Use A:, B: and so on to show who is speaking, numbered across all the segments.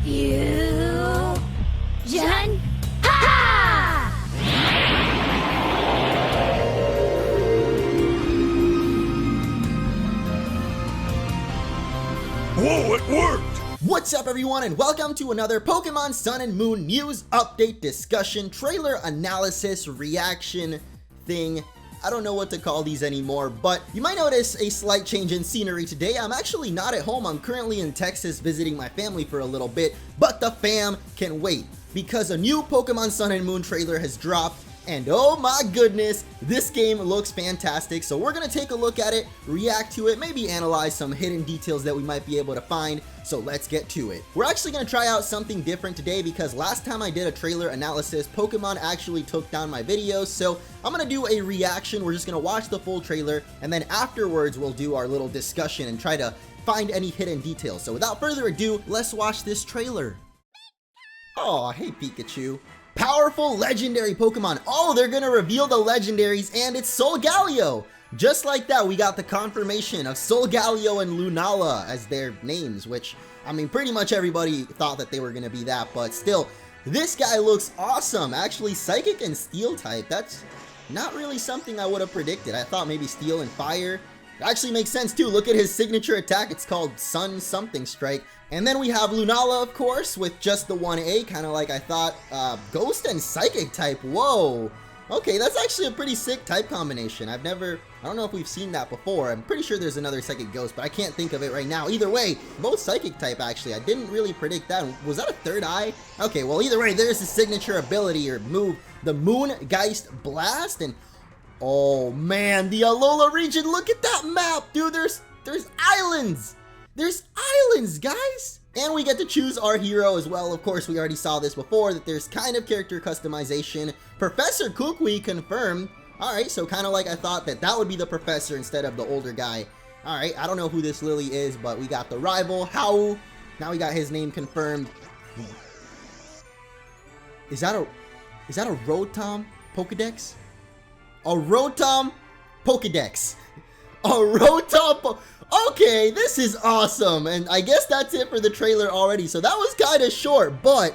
A: Fusion! Ha!
B: Whoa, it worked!
C: What's up everyone and welcome to another Pokemon Sun and Moon news update discussion, trailer analysis, reaction thing. I don't know what to call these anymore, but you might notice a slight change in scenery today. I'm actually not at home. I'm currently in Texas visiting my family for a little bit, but the fam can wait because a new Pokemon Sun and Moon trailer has dropped. And oh my goodness, this game looks fantastic. So we're gonna take a look at it, react to it, maybe analyze some hidden details that we might be able to find. So let's get to it. We're actually gonna try out something different today because last time I did a trailer analysis, Pokemon actually took down my videos. So I'm gonna do a reaction. We're just gonna watch the full trailer and then afterwards we'll do our little discussion and try to find any hidden details. So without further ado, let's watch this trailer. Oh, hey Pikachu. Powerful legendary Pokemon. Oh, they're gonna reveal the legendaries and it's Solgaleo. Just like that, we got the confirmation of Solgaleo and Lunala as their names, which, I mean, pretty much everybody thought that they were gonna be that, but still, this guy looks awesome. Actually, Psychic and Steel type, that's not really something I would have predicted. I thought maybe Steel and Fire. It actually makes sense too. Look at his signature attack. It's called Sun something strike. And then we have Lunala, of course, with just the 1A, kind of like I thought. Ghost and Psychic type. Whoa. Okay, that's actually a pretty sick type combination. I don't know if we've seen that before. I'm pretty sure there's another Psychic Ghost, but I can't think of it right now. Either way, both Psychic type actually. I didn't really predict that. Was that a third eye? Okay, well either way, there's his signature ability or move, the Moongeist Blast. And oh man, the Alola region, look at that map, dude. There's islands. There's islands, guys! And we get to choose our hero as well. Of course, we already saw this before, that there's kind of character customization. Professor Kukui confirmed. Alright, so kind of like I thought that would be the professor instead of the older guy. Alright, I don't know who this Lily is, but we got the rival, Hau. Now we got his name confirmed. Is that a Rotom Pokédex? A Rotom Pokédex. A Rotom Okay, this is awesome, and I guess that's it for the trailer already, so that was kind of short, but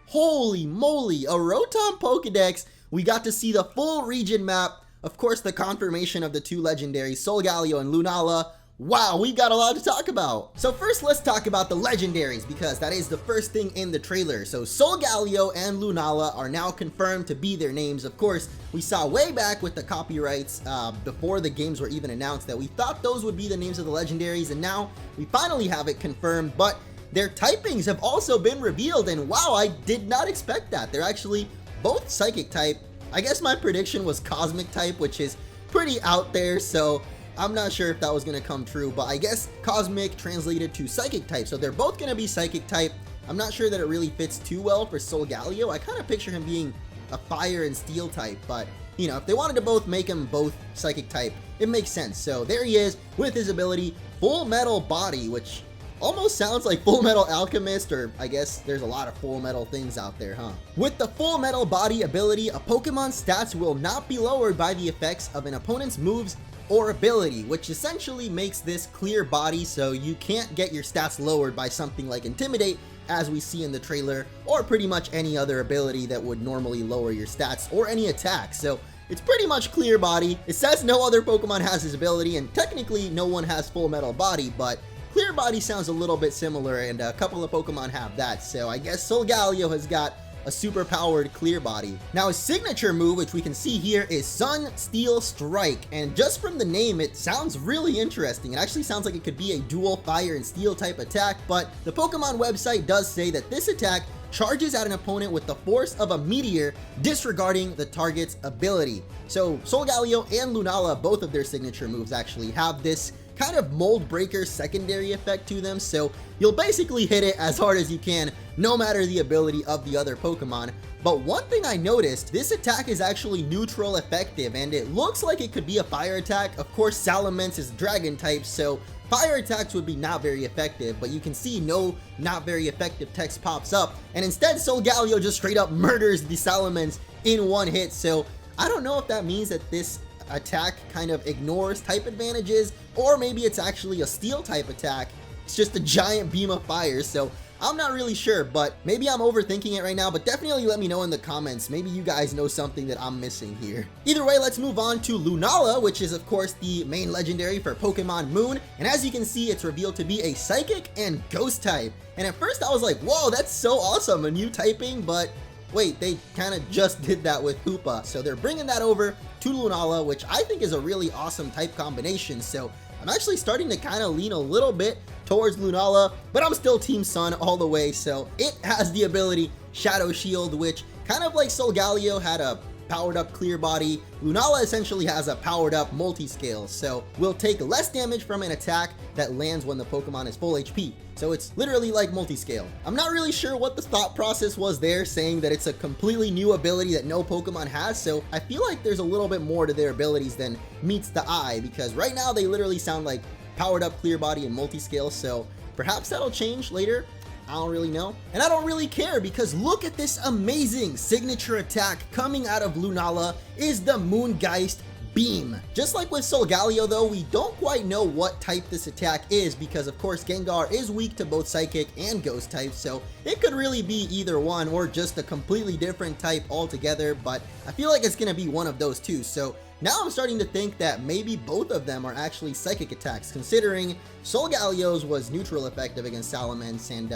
C: holy moly, a Rotom Pokedex. We got to see the full region map, of course the confirmation of the two legendaries, Solgaleo and Lunala. Wow, we got a lot to talk about. So first, let's talk about the legendaries, because that is the first thing in the trailer. So Solgaleo and Lunala are now confirmed to be their names. Of course, we saw way back with the copyrights before the games were even announced that we thought those would be the names of the legendaries, and now we finally have it confirmed, but their typings have also been revealed, and wow, I did not expect that. They're actually both Psychic type. I guess my prediction was Cosmic type, which is pretty out there, so I'm not sure if that was going to come true, but I guess Cosmic translated to Psychic type, so they're both going to be Psychic type. I'm not sure that it really fits too well for Solgaleo. I kind of picture him being a Fire and Steel type, but, you know, if they wanted to both make him both Psychic type, it makes sense. So there he is with his ability, Full Metal Body, which almost sounds like Full Metal Alchemist, or I guess there's a lot of Full Metal things out there, huh? With the Full Metal Body ability, a Pokemon's stats will not be lowered by the effects of an opponent's moves or ability, which essentially makes this clear body, so you can't get your stats lowered by something like Intimidate, as we see in the trailer, or pretty much any other ability that would normally lower your stats, or any attack. So it's pretty much clear body. It says no other Pokemon has this ability, and technically no one has Full Metal Body, but clear body sounds a little bit similar, and a couple of Pokemon have that, so I guess Solgaleo has got a super powered clear body. Now his signature move, which we can see here, is Sun Steel Strike, and just from the name it sounds really interesting. It actually sounds like it could be a dual Fire and Steel type attack, but the Pokemon website does say that this attack charges at an opponent with the force of a meteor, disregarding the target's ability. So Solgaleo and Lunala, both of their signature moves actually have this kind of mold breaker secondary effect to them, so you'll basically hit it as hard as you can no matter the ability of the other Pokemon. But one thing I noticed, this attack is actually neutral effective, and it looks like it could be a fire attack. Of course, Salamence is dragon type, so fire attacks would be not very effective, but you can see no not very effective text pops up, and instead Solgaleo just straight up murders the Salamence in one hit. So I don't know if that means that this attack kind of ignores type advantages, or maybe it's actually a steel type attack. It's just a giant beam of fire, so I'm not really sure, but maybe I'm overthinking it right now, but definitely let me know in the comments. Maybe you guys know something that I'm missing here. Either way, let's move on to Lunala, which is of course the main legendary for Pokemon Moon. And as you can see, it's revealed to be a Psychic and Ghost type. And at first I was like, whoa, that's so awesome, a new typing, but wait, they kind of just did that with Hoopa. So they're bringing that over to Lunala, which I think is a really awesome type combination. So I'm actually starting to kind of lean a little bit towards Lunala, but I'm still Team Sun all the way. So it has the ability Shadow Shield, which kind of like Solgaleo had a powered up clear body, Lunala essentially has a powered up multi-scale, so will take less damage from an attack that lands when the Pokemon is full HP. So it's literally like multi-scale. I'm not really sure what the thought process was there, saying that it's a completely new ability that no Pokemon has, so I feel like there's a little bit more to their abilities than meets the eye, because right now they literally sound like powered up clear body and multi-scale, so perhaps that'll change later. I don't really know. And I don't really care, because look at this amazing signature attack coming out of Lunala is the Moongeist Beam. Just like with Solgaleo though, we don't quite know what type this attack is, because of course Gengar is weak to both Psychic and Ghost types, so it could really be either one or just a completely different type altogether, but I feel like it's gonna be one of those two. So now I'm starting to think that maybe both of them are actually Psychic attacks, considering Solgaleo's was neutral effective against Salamence and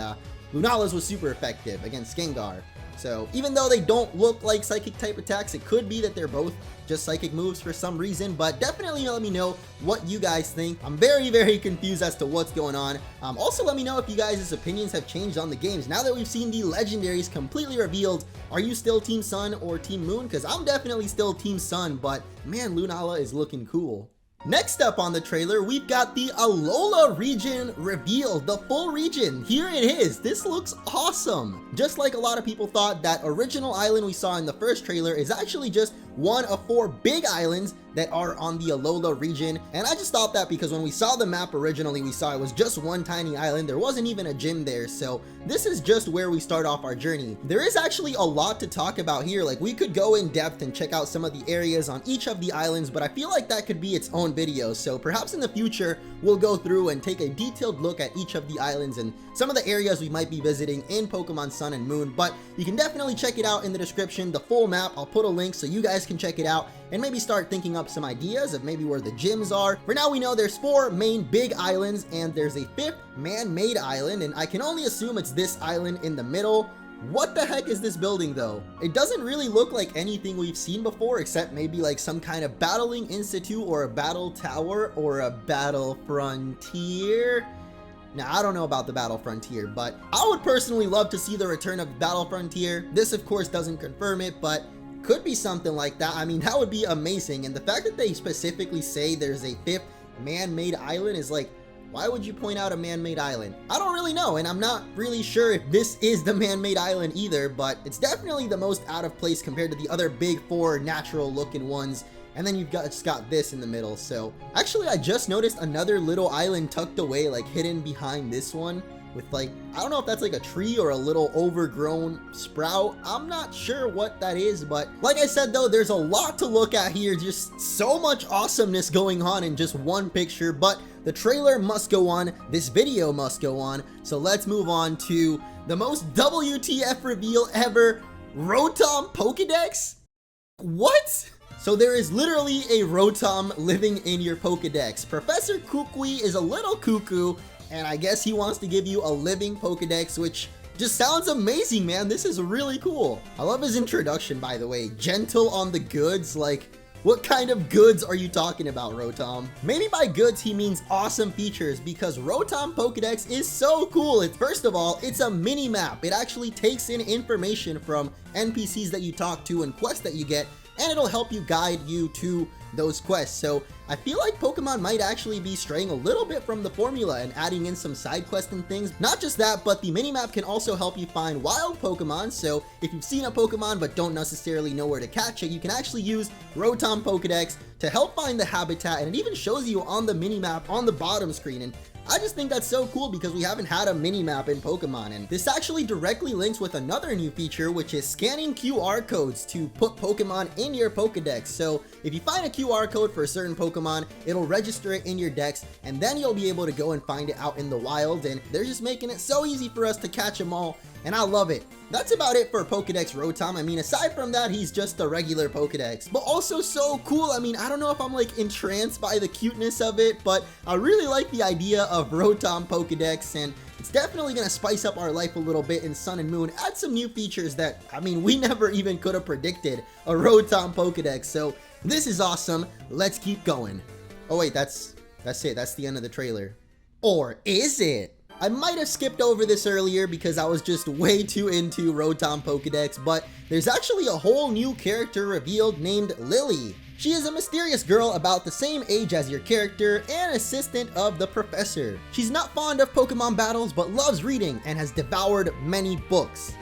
C: Lunala's was super effective against Gengar. So even though they don't look like Psychic type attacks, it could be that they're both just Psychic moves for some reason, but definitely let me know what you guys think. I'm very confused as to what's going on. Also let me know if you guys' opinions have changed on the games. Now that we've seen the legendaries completely revealed, are you still Team Sun or Team Moon? Because I'm definitely still Team Sun, but man, Lunala is looking cool. Next up on the trailer, we've got the Alola region revealed, the full region. Here it is. This looks awesome. Just like a lot of people thought, that original island we saw in the first trailer is actually just one of 4 big islands that are on the Alola region. And I just thought that because when we saw the map originally, we saw it was just one tiny island. There wasn't even a gym there. So this is just where we start off our journey. There is actually a lot to talk about here. Like, we could go in depth and check out some of the areas on each of the islands, but I feel like that could be its own video. So perhaps in the future, we'll go through and take a detailed look at each of the islands and some of the areas we might be visiting in Pokemon Sun and Moon. But you can definitely check it out in the description, the full map. I'll put a link so you guys can check it out and maybe start thinking up some ideas of maybe where the gyms are. For now, we know there's 4 main big islands and there's a 5th man-made island, and I can only assume it's this island in the middle. What the heck is this building though? It doesn't really look like anything we've seen before, except maybe like some kind of battling institute or a battle tower or a battle frontier. Now, I don't know about the Battle Frontier, but I would personally love to see the return of Battle Frontier. This of course doesn't confirm it, but could be something like that. I mean, that would be amazing. And the fact that they specifically say there's a 5th man-made island is like, why would you point out a man-made island? I don't really know, and I'm not really sure if this is the man-made island either, but it's definitely the most out of place compared to the other big 4 natural looking ones. And then you've just got this in the middle. So actually, I just noticed another little island tucked away, like hidden behind this one, with like, I don't know if that's like a tree or a little overgrown sprout. I'm not sure what that is, but like I said though, there's a lot to look at here. Just so much awesomeness going on in just one picture, but the trailer must go on, this video must go on, so let's move on to the most WTF reveal ever, Rotom Pokédex? What? So there is literally a Rotom living in your Pokédex. Professor Kukui is a little cuckoo, and I guess he wants to give you a living Pokédex, which just sounds amazing, man. This is really cool. I love his introduction, by the way. Gentle on the goods, like, what kind of goods are you talking about, Rotom? Maybe by goods he means awesome features, because Rotom Pokédex is so cool. First of all, it's a mini map. It actually takes in information from NPCs that you talk to and quests that you get, and it'll help you guide you to those quests. So I feel like Pokemon might actually be straying a little bit from the formula and adding in some side quests and things. Not just that, but the minimap can also help you find wild Pokemon. So if you've seen a Pokemon but don't necessarily know where to catch it, you can actually use Rotom Pokédex to help find the habitat, and it even shows you on the minimap on the bottom screen. And I just think that's so cool because we haven't had a mini-map in Pokemon, and this actually directly links with another new feature, which is scanning QR codes to put Pokemon in your Pokedex. So if you find a QR code for a certain Pokemon, it'll register it in your Dex, and then you'll be able to go and find it out in the wild, and they're just making it so easy for us to catch them all, and I love it. That's about it for Pokedex Rotom. I mean, aside from that, he's just a regular Pokedex, but also so cool. I mean, I don't know if I'm like entranced by the cuteness of it, but I really like the idea of Rotom Pokedex, and it's definitely gonna spice up our life a little bit in Sun and Moon, add some new features that, I mean, we never even could have predicted a Rotom Pokedex. So this is awesome. Let's keep going. Oh wait, that's it. That's the end of the trailer. Or is it? I might have skipped over this earlier because I was just way too into Rotom Pokedex, but there's actually a whole new character revealed named Lily. She is a mysterious girl about the same age as your character and assistant of the professor. She's not fond of Pokemon battles, but loves reading and has devoured many books.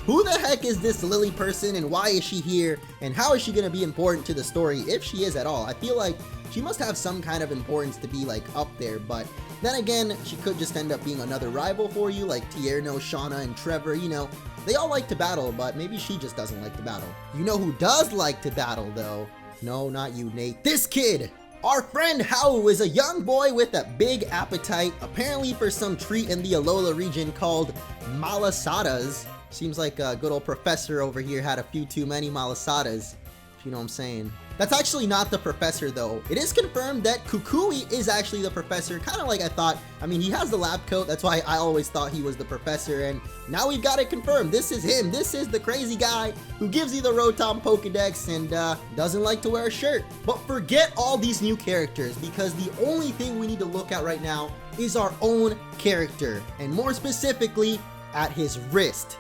C: Who the heck is this Lily person, and why is she here, and how is she going to be important to the story, if she is at all? I feel like she must have some kind of importance to be like up there, but then again, she could just end up being another rival for you, like Tierno, Shauna, and Trevor. You know, they all like to battle, but maybe she just doesn't like to battle. You know who does like to battle though? No, not you, Nate. This kid! Our friend Hau is a young boy with a big appetite, apparently for some treat in the Alola region called malasadas. Seems like a good old professor over here had a few too many malasadas, if you know what I'm saying. That's actually not the professor though. It is confirmed that Kukui is actually the professor, kind of like I thought. I mean, he has the lab coat, that's why I always thought he was the professor, and now we've got it confirmed. This is him. This is the crazy guy who gives you the Rotom Pokedex and doesn't like to wear a shirt. But forget all these new characters, because the only thing we need to look at right now is our own character, and more specifically, at his wrist.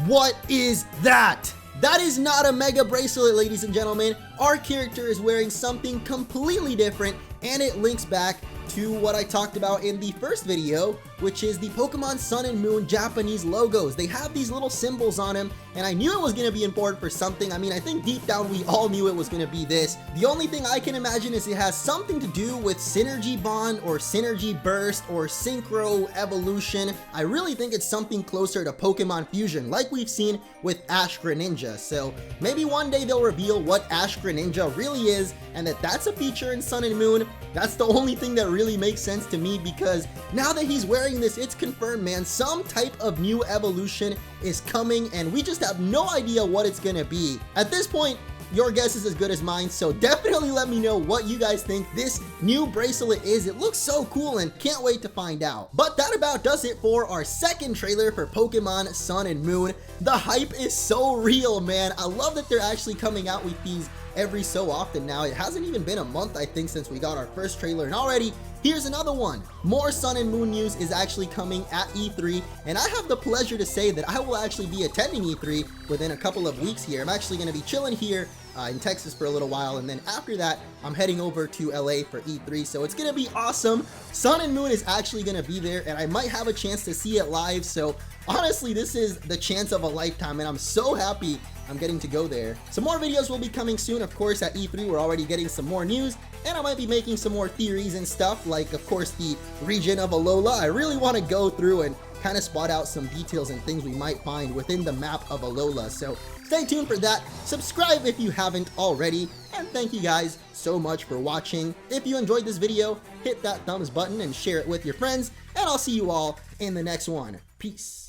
C: What is that? That is not a Mega Bracelet, ladies and gentlemen. Our character is wearing something completely different, and it links back to what I talked about in the first video, which is the Pokemon Sun and Moon Japanese logos. They have these little symbols on them, and I knew it was going to be important for something. I mean, I think deep down we all knew it was going to be this. The only thing I can imagine is it has something to do with Synergy Bond or Synergy Burst or Synchro Evolution. I really think it's something closer to Pokemon Fusion, like we've seen with Ash Greninja. So maybe one day they'll reveal what Ash Greninja really is, and that's a feature in Sun and Moon. That's the only thing that really makes sense to me, because now that he's wearing this, it's confirmed, man. Some type of new evolution is coming, and we just have no idea what it's gonna be. At this point, your guess is as good as mine, so definitely let me know what you guys think this new bracelet is. It looks so cool and can't wait to find out. But that about does it for our second trailer for Pokemon Sun and Moon. The hype is so real, man. I love that they're actually coming out with these every so often now. It hasn't even been a month, I think, since we got our first trailer, and already here's another one. More Sun and Moon news is actually coming at E3, and I have the pleasure to say that I will actually be attending E3 within a couple of weeks here. I'm actually going to be chilling here in Texas for a little while, and then after that, I'm heading over to LA for E3, so it's going to be awesome. Sun and Moon is actually going to be there, and I might have a chance to see it live, so honestly, this is the chance of a lifetime, and I'm so happy I'm getting to go there. Some more videos will be coming soon, of course. At E3, we're already getting some more news, and I might be making some more theories and stuff, like, of course, the region of Alola. I really want to go through and kind of spot out some details and things we might find within the map of Alola, so stay tuned for that. Subscribe if you haven't already, and thank you guys so much for watching. If you enjoyed this video, hit that thumbs button and share it with your friends, and I'll see you all in the next one. Peace.